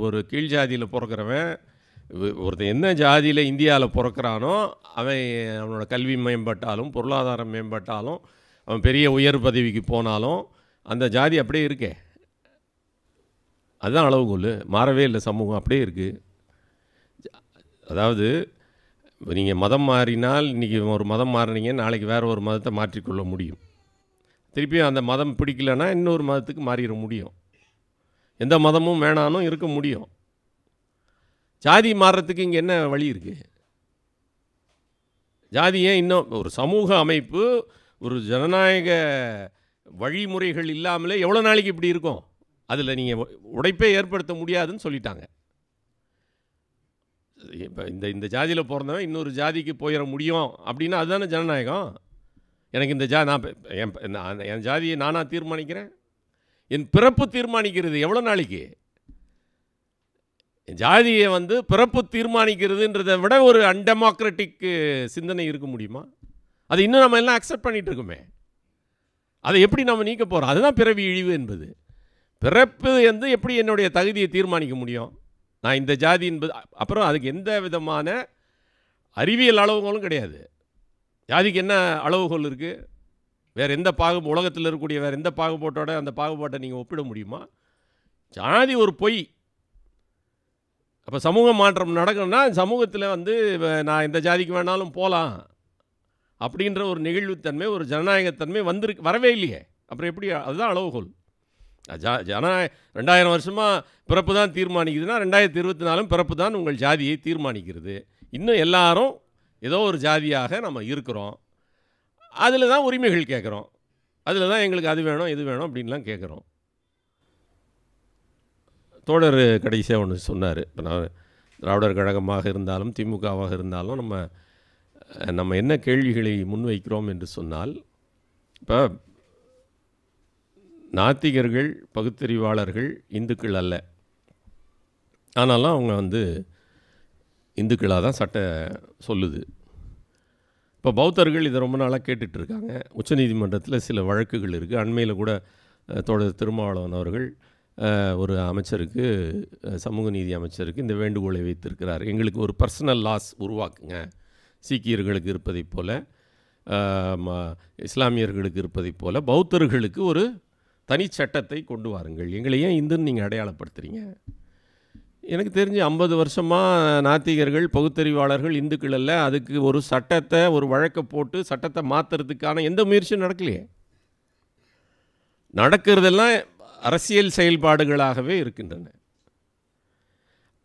ஒரு கீழ் ஜாதியில் பிறக்கிறவன், ஒருத்தன் என்ன ஜாதியில் இந்தியாவில் பிறக்கிறானோ அவனோட கல்வி மேம்பட்டாலும், பொருளாதாரம் மேம்பட்டாலும், அவன் பெரிய உயர் பதவிக்கு போனாலும் அந்த ஜாதி அப்படியே இருக்கே. அதுதான் அளவுகோல். மாறவே இல்லை, சமூகம் அப்படியே இருக்குது. அதாவது நீங்கள் மதம் மாறினால், இன்றைக்கி ஒரு மதம் மாறினீங்க, நாளைக்கு வேறு ஒரு மதத்தை மாற்றிக்கொள்ள முடியும். திருப்பியும் அந்த மதம் பிடிக்கலைன்னா இன்னொரு மதத்துக்கு மாறிட முடியும். எந்த மதமும் வேணாலும் இருக்க முடியும். ஜாதி மாறுறதுக்கு இங்கே என்ன வழி இருக்குது? ஜாதி ஏன் இன்னும் ஒரு சமூக அமைப்பு, ஒரு ஜனநாயக வழிமுறைகள் இல்லாமலே எவ்வளோ நாளைக்கு இப்படி இருக்கும்? அதில் நீங்கள் உடைப்பே ஏற்படுத்த முடியாதுன்னு சொல்லிட்டாங்க. இப்போ இந்த ஜாதியில் பிறந்தவன் இன்னொரு ஜாதிக்கு போயிட முடியும் அப்படின்னா அதுதானே ஜனநாயகம். எனக்கு இந்த என் ஜாதியை நானாக தீர்மானிக்கிறேன். என் பிறப்பு தீர்மானிக்கிறது. எவ்வளோ நாளைக்கு என் ஜாதியை பிறப்பு தீர்மானிக்கிறதுன்றதை விட ஒரு அன்டெமோக்ராட்டிக் சிந்தனை இருக்க முடியுமா? அதை இன்னும் நம்ம எல்லாம் அக்செப்ட் பண்ணிகிட்டு இருக்கோமே. அதை எப்படி நம்ம நீக்க போகிறோம்? அதுதான் பிறவி இழிவு என்பது. பிறப்பு எப்படி என்னுடைய தகுதியை தீர்மானிக்க முடியும்? நான் இந்த ஜாதி என்பது. அப்புறம் அதுக்கு எந்த விதமான அறிவியல் அளவுகோலும் கிடையாது. ஜாதிக்கு என்ன அளவுகோல் இருக்குது? வேறு எந்த உலகத்தில் இருக்கக்கூடிய வேறு எந்த பாகுபாட்டோட அந்த பாகுபாட்டை நீங்கள் ஒப்பிட முடியுமா? ஜாதி ஒரு பொய். அப்போ சமூக மாற்றம் நடக்கணும்னா சமூகத்தில் நான் இந்த ஜாதிக்கு வேணாலும் போகலாம் அப்படின்ற ஒரு நெகிழ்வுத்தன்மை, ஒரு ஜனநாயகத்தன்மை வரவே இல்லையே. அப்புறம் எப்படி? அதுதான் அளவுகோல். ஜனநாயக 2000 வருஷமாக பிறப்பு தான் தீர்மானிக்குதுன்னா 2024 பிறப்பு தான் உங்கள் ஜாதியை தீர்மானிக்கிறது. இன்னும் எல்லாரும் ஏதோ ஒரு ஜாதியாக நம்ம இருக்கிறோம். அதில் தான் உரிமைகள் கேட்குறோம். அதில் தான் எங்களுக்கு அது வேணும் இது வேணும் அப்படின்லாம் கேட்குறோம். தோழர் கடைசியாக ஒன்று சொன்னார். இப்போ நான் திராவிடர் கழகமாக இருந்தாலும் திமுகவாக இருந்தாலும் நம்ம என்ன கேள்விகளை முன்வைக்கிறோம் என்று சொன்னால், இப்போ நாத்திகர்கள் பகுத்தறிவாளர்கள் இந்துக்கள் அல்ல. ஆனாலும் அவங்க இந்துக்களாக தான் சட்டம் சொல்லுது. இப்போ பௌத்தர்கள் இதை ரொம்ப நாளாக கேட்டுட்ருக்காங்க. உச்சநீதிமன்றத்தில் சில வழக்குகள் இருக்குது. அண்மையில் கூட தோழர் திருமாவளவன் அவர்கள் ஒரு அமைச்சருக்கு, சமூக நீதி அமைச்சருக்கு இந்த வேண்டுகோளை வைத்திருக்கிறார். எங்களுக்கு ஒரு பர்சனல் லாஸ் உருவாக்குங்க, சீக்கியர்களுக்கு இருப்பதைப் போல இஸ்லாமியர்களுக்கு இருப்பதைப் போல பௌத்தர்களுக்கு ஒரு தனி சட்டத்தை கொண்டு வாருங்கள். எங்களை ஏன் இந்துன்னு நீங்கள் அடையாளப்படுத்துகிறீங்க? எனக்கு தெரிஞ்சு 50 வருஷமாக நாத்திகர்கள் பகுத்தறிவாளர்கள் இந்துக்கள் அல்ல. அதுக்கு ஒரு சட்டத்தை, ஒரு வழக்கை போட்டு சட்டத்தை மாற்றுறதுக்கான எந்த முயற்சியும் நடக்கலையே. நடக்கிறதெல்லாம் அரசியல் செயல்பாடுகளாகவே இருக்கின்றன.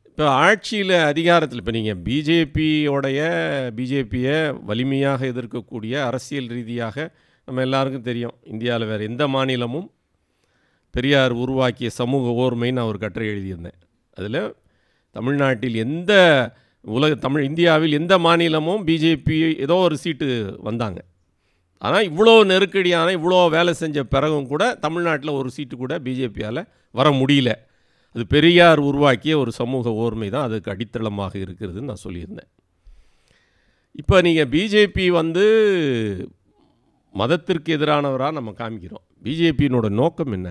இப்போ ஆட்சியில் அதிகாரத்தில் இப்போ நீங்கள் பிஜேபியை வலிமையாக எதிர்க்கக்கூடிய அரசியல் ரீதியாக நம்ம எல்லாருக்கும் தெரியும். இந்தியாவில் வேறு எந்த மாநிலமும் பெரியார் உருவாக்கிய சமூக ஓர்மைன்னு ஒரு கட்டுரை எழுதியிருந்தேன். அதில் தமிழ்நாட்டில் இந்தியாவில் எந்த மாநிலமும் பிஜேபி ஏதோ ஒரு சீட்டு வந்தாங்க. ஆனால் இவ்வளோ நெருக்கடியான இவ்வளோ வேலை செஞ்ச பிறகும் கூட தமிழ்நாட்டில் ஒரு சீட்டு கூட பிஜேபியால் வர முடியல. அது பெரியார் உருவாக்கிய ஒரு சமூக ஓர்மை தான் அதுக்கு அடித்தளமாக இருக்கிறதுன்னு நான் சொல்லியிருந்தேன். இப்போ நீங்கள் பிஜேபி மதத்திற்கு எதிரானவராக நம்ம காமிக்கிறோம். பிஜேபியினோட நோக்கம் என்ன?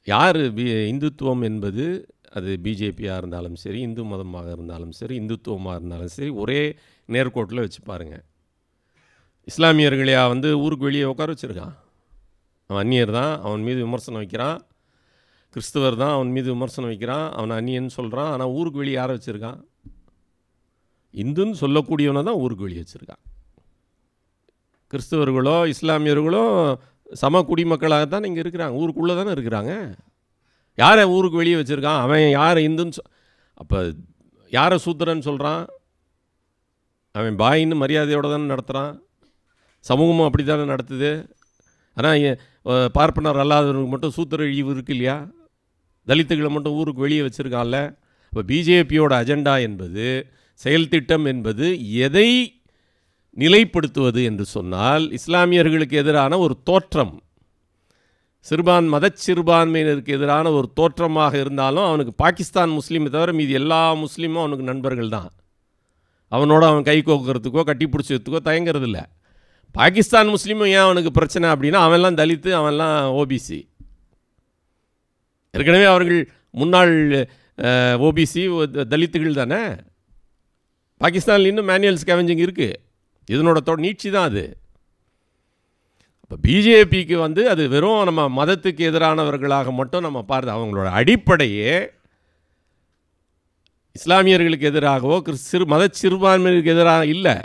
யார் இந்துத்துவம் என்பது, அது பிஜேபியாக இருந்தாலும் சரி, இந்து மதமாக இருந்தாலும் சரி, இந்துத்துவமாக இருந்தாலும் சரி, ஒரே நேர்கோட்டில் வச்சு பாருங்கள். இஸ்லாமியர்களையா ஊருக்கு வெளியே உட்கார வச்சுருக்கான். அவன் அந்நியர் தான், அவன் மீது விமர்சனம் வைக்கிறான். கிறிஸ்தவர் தான், அவன் மீது விமர்சனம் வைக்கிறான். அவன் அந்நியன்னு சொல்கிறான். ஆனால் ஊருக்கு வெளியே யாரை வச்சுருக்கான்? இந்துன்னு சொல்லக்கூடியவனை தான் ஊருக்கு வெளியே வச்சுருக்கான். கிறிஸ்தவர்களோ இஸ்லாமியர்களோ சம குடிமக்களாகத்தான் இங்கே இருக்கிறாங்க. ஊருக்குள்ளே தானே இருக்கிறாங்க. யாரை ஊருக்கு வெளியே வச்சுருக்கான்? அவன் யாரை இந்துன்னு அப்போ யாரை சூத்திரன்னு சொல்கிறான்? அவன் பாயின்னு மரியாதையோடு தானே நடத்துகிறான். சமூகமும் அப்படி தானே நடத்துது. ஆனால் பார்ப்பனர் அல்லாதவர்களுக்கு மட்டும் சூத்திர இழிவு இருக்கு இல்லையா? தலித்துகளை மட்டும் ஊருக்கு வெளியே வச்சுருக்கான்ல. இப்போ பிஜேபியோட அஜெண்டா என்பது, செயல் திட்டம் என்பது எதை நிலைப்படுத்துவது என்று சொன்னால், இஸ்லாமியர்களுக்கு எதிரான ஒரு தோற்றம், மத சிறுபான்மையினருக்கு எதிரான ஒரு தோற்றமாக இருந்தாலும் அவனுக்கு பாகிஸ்தான் முஸ்லீமை தவிர மீதி எல்லா முஸ்லீமும் அவனுக்கு நண்பர்கள் தான். அவனோட அவன் கை கோக்கிறதுக்கோ கட்டி பிடிச்சதுக்கோ தயங்கிறது இல்லை. பாகிஸ்தான் முஸ்லீமும் ஏன் அவனுக்கு பிரச்சனை அப்படின்னா, அவன்லாம் தலித்து, அவன்லாம் ஓபிசி. ஏற்கனவே அவர்கள் முன்னாள் ஓபிசி தலித்துகள் தானே. பாகிஸ்தானில் இன்னும் மேனுவல் ஸ்கேவெஞ்சிங் இருக்குது. இதனோட நீட்சி தான் அது. இப்போ பிஜேபிக்கு அது வெறும் நம்ம மதத்துக்கு எதிரானவர்களாக மட்டும் நம்ம பார்த்து, அவங்களோட அடிப்படையே இஸ்லாமியர்களுக்கு எதிராகவோ மத சிறுபான்மையினருக்கு எதிராக இல்லை.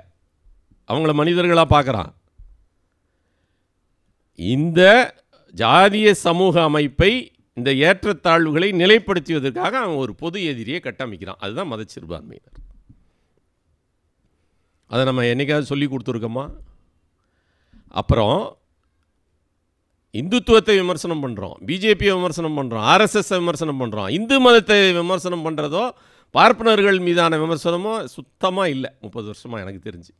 அவங்கள மனிதர்களாக பார்க்குறான். இந்த ஜாதிய சமூக அமைப்பை, இந்த ஏற்றத்தாழ்வுகளை நிலைப்படுத்துவதற்காக அவன் ஒரு பொது எதிரியை கட்டமைக்கிறான். அதுதான் மத சிறுபான்மையினர். அதை நம்ம என்னைக்காவது சொல்லி கொடுத்துருக்கோமா? அப்புறம் இந்துத்துவத்தை விமர்சனம் பண்ணுறோம், பிஜேபியை விமர்சனம் பண்ணுறோம், ஆர்எஸ்எஸ்ஸை விமர்சனம் பண்ணுறோம். இந்து மதத்தை விமர்சனம் பண்ணுறதோ பார்ப்பனர்கள் மீதான விமர்சனமோ சுத்தமாக இல்லை 30 வருஷமாக எனக்கு தெரிஞ்சு.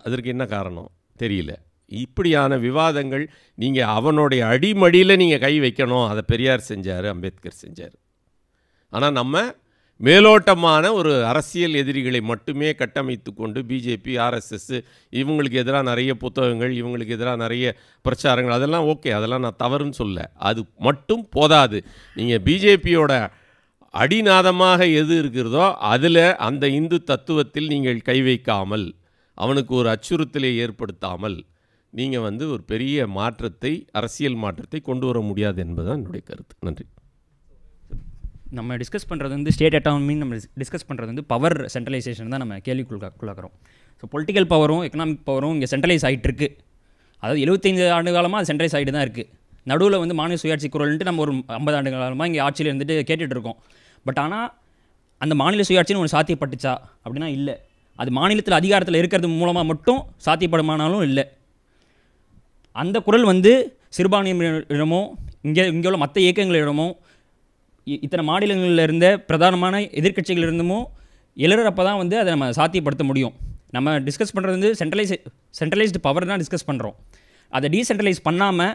அதற்கு என்ன காரணம் தெரியல. இப்படியான விவாதங்கள் நீங்கள் அவனுடைய அடிமடியில் நீங்கள் கை வைக்கணும். அதை பெரியார் செஞ்சார், அம்பேத்கர் செஞ்சார். ஆனால் நம்ம மேலோட்டமான ஒரு அரசியல் எதிரிகளை மட்டுமே கட்டமைத்து கொண்டு பிஜேபி, ஆர்எஸ்எஸ் இவங்களுக்கு எதிராக நிறைய புத்தகங்கள், இவங்களுக்கு எதிராக நிறைய பிரச்சாரங்கள், அதெல்லாம் ஓகே, அதெல்லாம் நான் தவறுன்னு சொல்ல. அது மட்டும் போதாது. நீங்கள் பிஜேபியோட அடிநாதமாக எது இருக்கிறதோ அதில் அந்த இந்து தத்துவத்தில் நீங்கள் கை வைக்காமல், அவனுக்கு ஒரு அச்சுறுத்தலை ஏற்படுத்தாமல் நீங்கள் ஒரு பெரிய மாற்றத்தை, அரசியல் மாற்றத்தை கொண்டு வர முடியாது என்பதுதான் என்னுடைய கருத்து. நன்றி. நம்ம டிஸ்கஸ் பண்ணுறது ஸ்டேட் அட்டானமின்னு நம்ம டிஸ்கஸ் பண்ணுறது பவர் சென்ட்ரலைசேஷன் தான் நம்ம கேள்விக்குள்ளாக்குறோம். ஸோ பொலிட்டிக்கல் பவரும் எக்கனாமிக் பவரும் இங்கே சென்ட்ரலைஸ் ஆகிட்டு இருக்குது. அதாவது 75 ஆண்டு காலமாக அது சென்ட்ரலைஸ் ஆகிட்டு தான் இருக்குது. நடுவில் மாநில சுயாட்சி குரல்ன்ட்டு நம்ம ஒரு 50 ஆண்டு காலமாக இங்கே ஆட்சியில் இருந்துட்டு கேட்டுட்டு இருக்கோம். பட் ஆனால் அந்த மாநில சுயாட்சின்னு ஒன்று சாத்தியப்பட்டுச்சா அப்படின்னா இல்லை. அது மாநிலத்தில் அதிகாரத்தில் இருக்கிறது மூலமாக மட்டும் சாத்தியப்படுமானாலும் இல்லை. அந்த குரல் சிறுபான்மையினரிடமோ இங்கே உள்ள மற்ற இயக்கங்களிடமோ இத்தனை மாநிலங்களில் இருந்த பிரதானமான எதிர்க்கட்சிகளிலிருந்துமோ எழுறப்போ தான் அதை நம்ம சாத்தியப்படுத்த முடியும். நம்ம டிஸ்கஸ் பண்ணுறது சென்ட்ரலைஸ்டு பவர் தான் டிஸ்கஸ் பண்ணுறோம். அதை டீசென்ட்ரலைஸ் பண்ணாமல்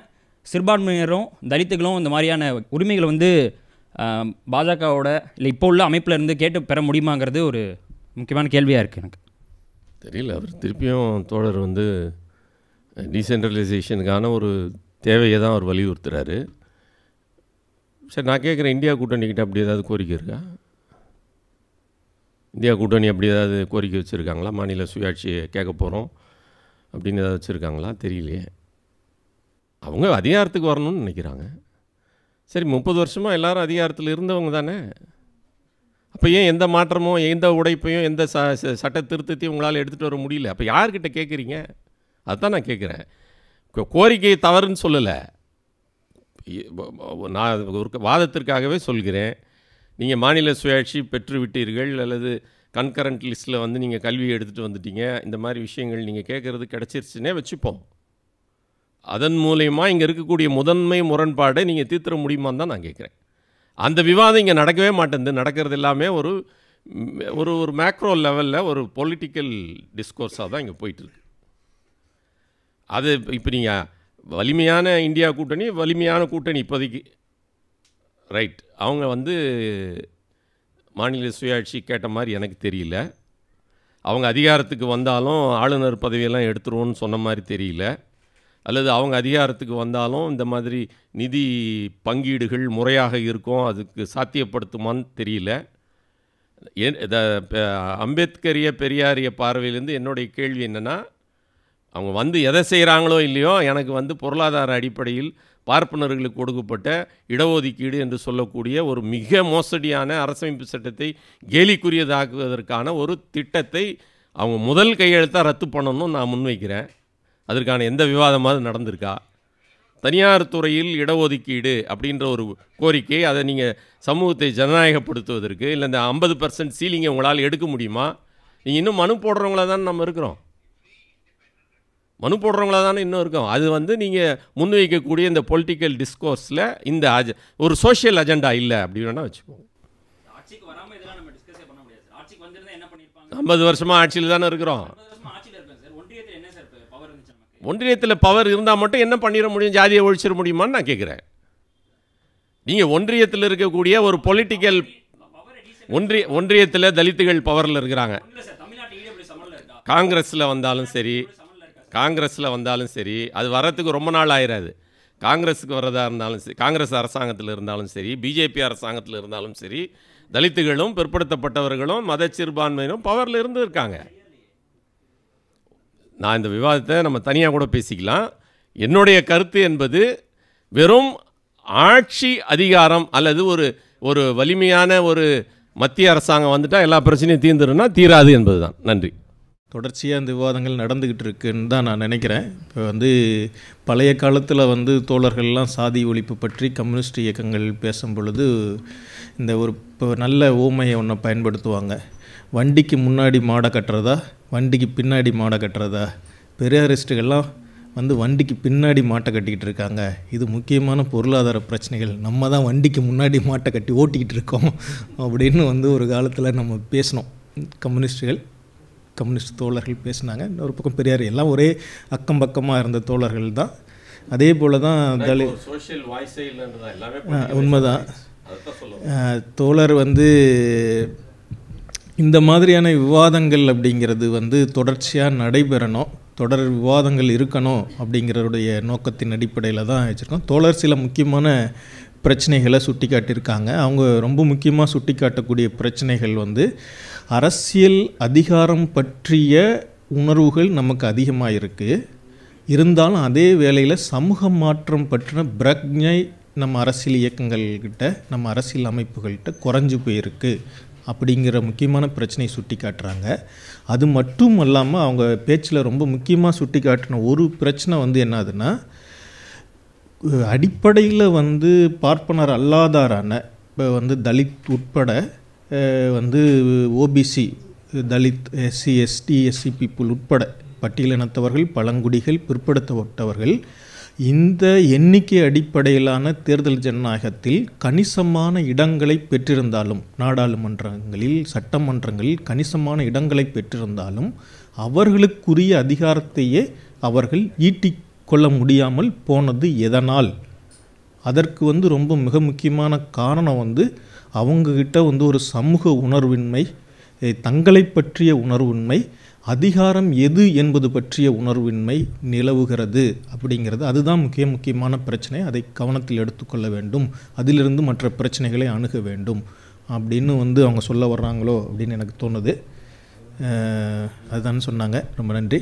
சிறுபான்மையினரும் தலித்துகளும் இந்த மாதிரியான உரிமைகளை பாஜகவோட இல்லை இப்போ உள்ள அமைப்பில் இருந்து கேட்டு பெற முடியுமாங்கிறது ஒரு முக்கியமான கேள்வியாக இருக்குது எனக்கு. தெரியல. அவர் திருப்பியும் தோழர் டீசென்ட்ரலைசேஷனுக்கான ஒரு தேவையை தான் அவர் வலியுறுத்துறாரு. சரி, நான் கேட்குறேன், இந்தியா கூட்டணிக்கிட்ட அப்படி ஏதாவது கோரிக்கை இருக்கா? இந்தியா கூட்டணி அப்படி ஏதாவது கோரிக்கை வச்சுருக்காங்களா? மாநில சுயாட்சியை கேட்க போகிறோம் அப்படின்னு ஏதாவது வச்சுருக்காங்களா? தெரியலையே. அவங்க அதிகாரத்துக்கு வரணும்னு நினைக்கிறாங்க. சரி, 30 வருஷமாக எல்லோரும் அதிகாரத்தில் இருந்தவங்க தானே. அப்போ ஏன் எந்த மாற்றமோ எந்த உடைப்பையும் எந்த சட்ட திருத்தத்தையும் உங்களால் எடுத்துகிட்டு வர முடியல? அப்போ யார்கிட்ட கேட்குறீங்க? அதுதான் நான் கேட்குறேன். கோரிக்கை தவறுன்னு சொல்லலை, நான் ஒரு வாதத்திற்காகவே சொல்கிறேன். நீங்கள் மாநில சுயாட்சி பெற்றுவிட்டீர்கள் அல்லது கன்கரண்ட் லிஸ்ட்டில் நீங்கள் கல்வியை எடுத்துகிட்டு வந்துட்டீங்க, இந்த மாதிரி விஷயங்கள் நீங்கள் கேட்குறது கிடச்சிருச்சுன்னே வச்சுப்போம். அதன் மூலயமா இங்கே இருக்கக்கூடிய முதன்மை முரண்பாடை நீங்கள் தீர்த்துற முடியுமான்னு தான் நான் கேட்குறேன். அந்த விவாதம் இங்கே நடக்கவே மாட்டேங்குது. நடக்கிறது எல்லாமே ஒரு ஒரு ஒரு மேக்ரோ லெவலில் ஒரு பொலிட்டிக்கல் டிஸ்கோர்ஸாக தான் இங்கே போயிட்டுருக்கு. அது இப்போ நீங்கள் வலிமையான இந்தியா கூட்டணி, வலிமையான கூட்டணி இப்போதைக்கு ரைட். அவங்க மாநில சுயாட்சி கேட்ட மாதிரி எனக்கு தெரியல. அவங்க அதிகாரத்துக்கு வந்தாலும் ஆளுநர் பதவியெல்லாம் எடுத்துருவோன்னு சொன்ன மாதிரி தெரியல. அல்லது அவங்க அதிகாரத்துக்கு வந்தாலும் இந்த மாதிரி நிதி பங்கீடுகள் முறையாக இருக்கும், அதுக்கு சாத்தியப்படுத்துமான்னு தெரியல. அம்பேத்கரிய பெரியாரிய பார்வையிலேருந்து என்னுடைய கேள்வி என்னென்னா, அவங்க எதை செய்கிறாங்களோ இல்லையோ, எனக்கு பொருளாதார அடிப்படையில் பார்ப்பனர்களுக்கு கொடுக்கப்பட்ட இடஒதுக்கீடு என்று சொல்லக்கூடிய ஒரு மிக மோசடியான அரசமைப்பு சட்டத்தை கேலிக்குரியதாக்குவதற்கான ஒரு திட்டத்தை அவங்க முதல் கையெழுத்தாக ரத்து பண்ணணும்னு நான் முன்வைக்கிறேன். அதற்கான எந்த விவாதமாவது நடந்திருக்கா? தனியார் துறையில் இடஒதுக்கீடு அப்படின்ற ஒரு கோரிக்கை, அதை நீங்கள் சமூகத்தை ஜனநாயகப்படுத்துவதற்கு இல்லை இந்த 50% சீலிங்கை உங்களால் எடுக்க முடியுமா? நீங்கள் இன்னும் மனு போடுறவங்களா தானே நம்ம இருக்கிறோம், மனு போடுறவங்களா தானே இன்னும் இருக்கோம். அது நீங்கள் முன்வைக்கக்கூடிய இந்த பொலிட்டிக்கல் டிஸ்கோர்ஸில் இந்த ஒரு சோஷியல் அஜெண்டா இல்லை அப்படி வேணால் வச்சுக்கோங்க. 50 வருஷமாக ஆட்சியில் தானே இருக்கிறோம். ஒன்றியத்தில் பவர் இருந்தால் மட்டும் என்ன பண்ணிட முடியும்? ஜாதியை ஒழிச்சிட முடியுமான்னு நான் கேட்குறேன். நீங்கள் ஒன்றியத்தில் இருக்கக்கூடிய ஒரு பொலிட்டிக்கல் ஒன்றியத்தில் தலித்துகள் பவரில் இருக்கிறாங்க. காங்கிரஸில் வந்தாலும் சரி அது வர்றதுக்கு ரொம்ப நாள் ஆயிராது. காங்கிரஸுக்கு வர்றதா இருந்தாலும் சரி, காங்கிரஸ் அரசாங்கத்தில் இருந்தாலும் சரி, பிஜேபி அரசாங்கத்தில் இருந்தாலும் சரி, தலித்துகளும் பிற்படுத்தப்பட்டவர்களும் மத சிறுபான்மையினும் பவரில் இருந்து இருக்காங்க. நான் இந்த விவாதத்தை நம்ம தனியாக கூட பேசிக்கலாம். என்னுடைய கருத்து என்பது வெறும் ஆட்சி அதிகாரம் அல்லது ஒரு வலிமையான ஒரு மத்திய அரசாங்கம் வந்துட்டால் எல்லா பிரச்சனையும் தீர்ந்துருன்னா தீராது என்பது தான். நன்றி. தொடர்ச்சியாக இந்த விவாதங்கள் நடந்துக்கிட்டு இருக்குன்னு தான் நான் நினைக்கிறேன். இப்போ பழைய காலத்தில் தோழர்கள்லாம் சாதி ஒழிப்பு பற்றி கம்யூனிஸ்ட் இயக்கங்கள் பேசும் பொழுது இப்போ நல்ல ஊமையை ஒன்றை பயன்படுத்துவாங்க. வண்டிக்கு முன்னாடி மாடை கட்டுறதா, வண்டிக்கு பின்னாடி மாடை கட்டுறதா? பெரியாரிஸ்ட்டுகள்லாம் வந்து வண்டிக்கு பின்னாடி மாட்டை கட்டிக்கிட்டு இருக்காங்க. இது முக்கியமான பொருளாதார பிரச்சனைகள். நம்ம தான் வண்டிக்கு முன்னாடி மாட்டை கட்டி ஓட்டிக்கிட்டு இருக்கோம் அப்படின்னு வந்து ஒரு காலத்தில் நம்ம பேசினோம். கம்யூனிஸ்ட் தோழர்கள் பேசினாங்க. இன்னொரு பக்கம் பெரியார், எல்லாம் ஒரே அக்கம் பக்கமாக இருந்த தோழர்கள் தான். அதே போல் தான் சோஷியல் வாய்ஸே இல்லைன்றதா எல்லாமே உண்மைதான். தோழர் வந்து இந்த மாதிரியான விவாதங்கள் அப்படிங்கிறது வந்து தொடர்ச்சியாக நடைபெறணும், தொடர் விவாதங்கள் இருக்கணும் அப்படிங்கிறதுடைய நோக்கத்தின் அடிப்படையில் தான் வச்சுருக்கோம். தோழர் சில முக்கியமான பிரச்சனைகளை சுட்டி காட்டியிருக்காங்க. அவங்க ரொம்ப முக்கியமாக சுட்டி காட்டக்கூடிய பிரச்சனைகள் வந்து அரசியல் அதிகாரம் பற்றிய உணர்வுகள் நமக்கு அதிகமாக இருக்குது. இருந்தாலும் அதே வேளையில் சமூக மாற்றம் பற்றின பிரக்ஞை நம்ம அரசியல் இயக்கங்கள்கிட்ட, நம்ம அரசியல் அமைப்புகள்கிட்ட குறைஞ்சி போயிருக்கு அப்படிங்கிற முக்கியமான பிரச்சனையை சுட்டி காட்டுறாங்க. அது மட்டும் இல்லாமல் அவங்க பேச்சில் ரொம்ப முக்கியமாக சுட்டி காட்டின ஒரு பிரச்சனை வந்து என்னதுன்னா, அடிப்படையில் வந்து பார்ப்பனர் அல்லாதாரான இப்போ வந்து தலித் உட்பட வந்து OBC, Dalit, SC, ST, SC people உட்பட பட்டியலினத்தவர்கள், பழங்குடிகள், பிற்படுத்தப்பட்டவர்கள் இந்த எண்ணிக்கை அடிப்படையிலான தேர்தல் ஜனநாயகத்தில் கணிசமான இடங்களை பெற்றிருந்தாலும், நாடாளுமன்றங்களில், சட்டமன்றங்களில் கணிசமான இடங்களை பெற்றிருந்தாலும் அவர்களுக்குரிய அதிகாரத்தையே அவர்கள் ஈட்டிக்கொள்ள முடியாமல் போனது எதனால்? அதற்கு வந்து ரொம்ப மிக முக்கியமான காரணம் வந்து அவங்கக்கிட்ட வந்து ஒரு சமூக உணர்வின்மை, தங்களை பற்றிய உணர்வின்மை, அதிகாரம் எது என்பது பற்றிய உணர்வின்மை நிலவுகிறது அப்படிங்கிறது. அதுதான் முக்கியமான பிரச்சனை. அதை கவனத்தில் எடுத்துக்கொள்ள வேண்டும், அதிலிருந்து மற்ற பிரச்சனைகளை அணுக வேண்டும் அப்படின்னு வந்து அவங்க சொல்ல வர்றாங்களோ அப்படின்னு எனக்கு தோணுது. அதுதான் சொன்னாங்க. ரொம்ப நன்றி.